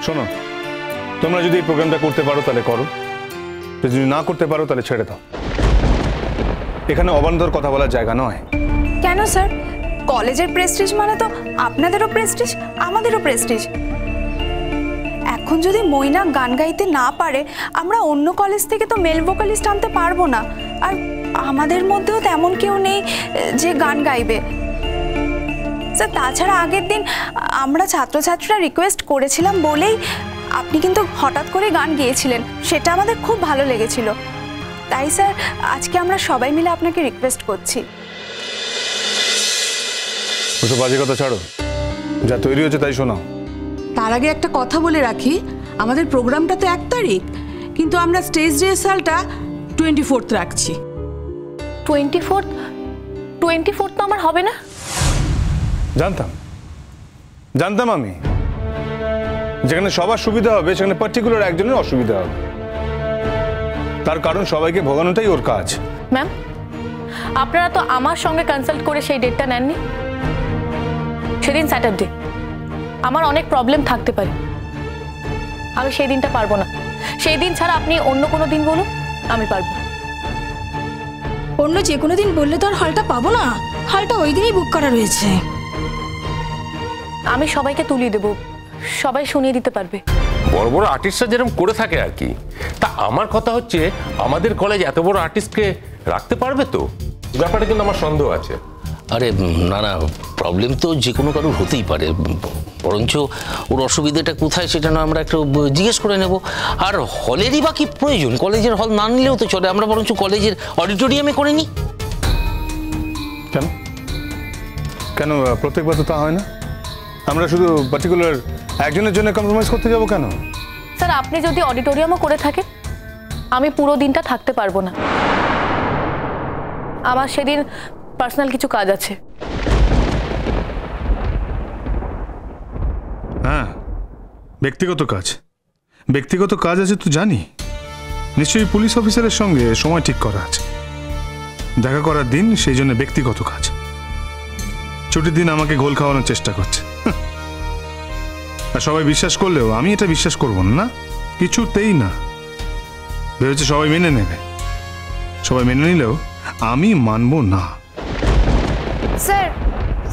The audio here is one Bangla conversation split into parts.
শোনো, তোমরা যদি এই প্রোগ্রামটা করতে পারো তাহলে করো, যদি না করতে পারো তাহলে ছেড়ে দাও। এখানে অবান্তর কথা বলার জায়গা নয়। কেন স্যার? কলেজের প্রেস্টিজ মানে তো আপনাদেরও প্রেস্টিজ, আমাদেরও প্রেস্টিজ। এখন যদি মইনা গান গাইতে না পারে, আমরা অন্য কলেজ থেকে তো মেল ভোকালিস্ট আনতে পারবো না। আর আমাদের মধ্যেও তেমন কেউ নেই যে গান গাইবে। স্যার তাছাড়া আগের দিন আমরা ছাত্রছাত্রীরা রিকোয়েস্ট করেছিলাম বলেই আপনি কিন্তু হঠাৎ করে গান গেয়েছিলেন, সেটা আমাদের খুব ভালো লেগেছিল। তাই স্যার আজকে আমরা সবাই মিলে আপনাকে রিকোয়েস্ট করছি। ওসব বাজে কথা ছাড়ো, যা তৈরি হচ্ছে তাই শোনাও। তার আগে একটা কথা বলে রাখি, আমাদের প্রোগ্রামটা তো 1 তারিখ, কিন্তু আমরা স্টেজ রিহার্সালটা 24th রাখছি। 24th তো আমার হবে না। জানতাম আমি, যেখানে সবার সুবিধা হবে সেখানে পার্টিকুলার একজনের অসুবিধা হবে। তার কারণ সবাইকে ভোগানোটাই ওর কাজ। ম্যাম, আপনারা তো আমার সঙ্গে কনসাল্ট করে সেই ডেটটা নেননি। সেদিন স্যাটারডে, আমার অনেক প্রবলেম থাকতে পারে, আমি সেই দিনটা পারবো না। সেই দিন ছাড়া আপনি অন্য কোনো দিন বলুন, আমি পারবো। অন্য যে কোনো দিন বললে তো আর হলটা পাবো না, হলটা ওই দিনই বুক করা রয়েছে। আমি সবাইকে তুলিয়ে দেবো, সবাই শুনিয়ে দিতে পারবে। বড় বড় আর্টিস্টরা যেরকম করে থাকে আর কি। তা আমার কথা হচ্ছে, আমাদের কলেজ এত বড় আর্টিস্টকে রাখতে পারবে তো? ব্যাপারে কিন্তু আমার সন্দেহ আছে। আরে না না, প্রবলেম তো যে কোনো কারোর হতেই পারে, বরঞ্চ ওর অসুবিধাটা কোথায় সেটা না আমরা একটু জিজ্ঞেস করে নেব। আর হলেরই বা কি প্রয়োজন? কলেজের হল না নিলেও তো চলে, আমরা বরঞ্চ কলেজের অডিটোরিয়ামে করে নিই। কেন কেন প্রত্যেকবার তো তা হয় না? আমরা শুধু পার্টিকুলার একজনের জন্য কম্প্রোমাইজ করতে যাব কেন? স্যার আপনি যদি অডিটোরিয়ামও করে থাকেন, আমি পুরো দিনটা থাকতে পারবো না। আমার সেদিন পার্সোনাল কিছু কাজ আছে। হ্যাঁ, ব্যক্তিগত কাজ আছে তো জানি। নিশ্চয়ই পুলিশ অফিসারের সঙ্গে সময় ঠিক করা আছে, দেখা করার দিন, সেই জন্য ব্যক্তিগত কাজ। ছুটির দিন আমাকে গোল খাওয়ানোর চেষ্টা করছে। আর সবাই বিশ্বাস করলেও আমি এটা বিশ্বাস করব না, কিছুতেই না। ভেবেছে সবাই মেনে নেবে, সবাই মেনে নিলেও আমি মানব না। স্যার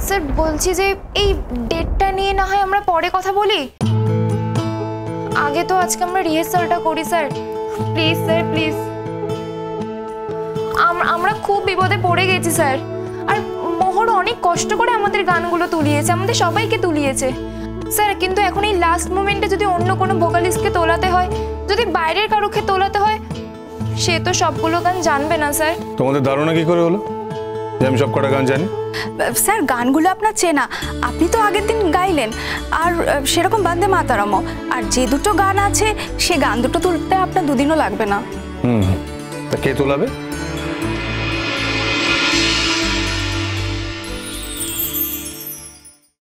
স্যার বলছি যে এই ডেটটা নিয়ে না হয় আমরা পরে কথা বলি, আগে তো আজকে আমরা রিহার্সালটা করি। স্যার প্লিজ, স্যার প্লিজ, আমরা খুব বিপদে পড়ে গেছি স্যার। আর মোহর অনেক কষ্ট করে আমাদের গানগুলো তুলিয়েছে, আমাদের সবাইকে তুলিয়েছে স্যার। কিন্তু এখন এই লাস্ট মোমেন্টে যদি অন্য কোনো ভোকালিস্টকে তোলাতে হয়, যদি বাইরের কারোকে তোলাতে হয়, সে তো সবগুলো গান জানবে না স্যার। তোমাদের ধারণা কি করে হলো যে আমি সব কটা গান জানি? স্যার গানগুলো আপনার চেনা, আপনি তো আগের দিন গাইলেন। আর সেরকম বন্দে মাতরমও, আর যে দুটো গান আছে সে গান দুটো তুলতে আপনার 2 দিনও লাগবে না। তা কে তোলাবে?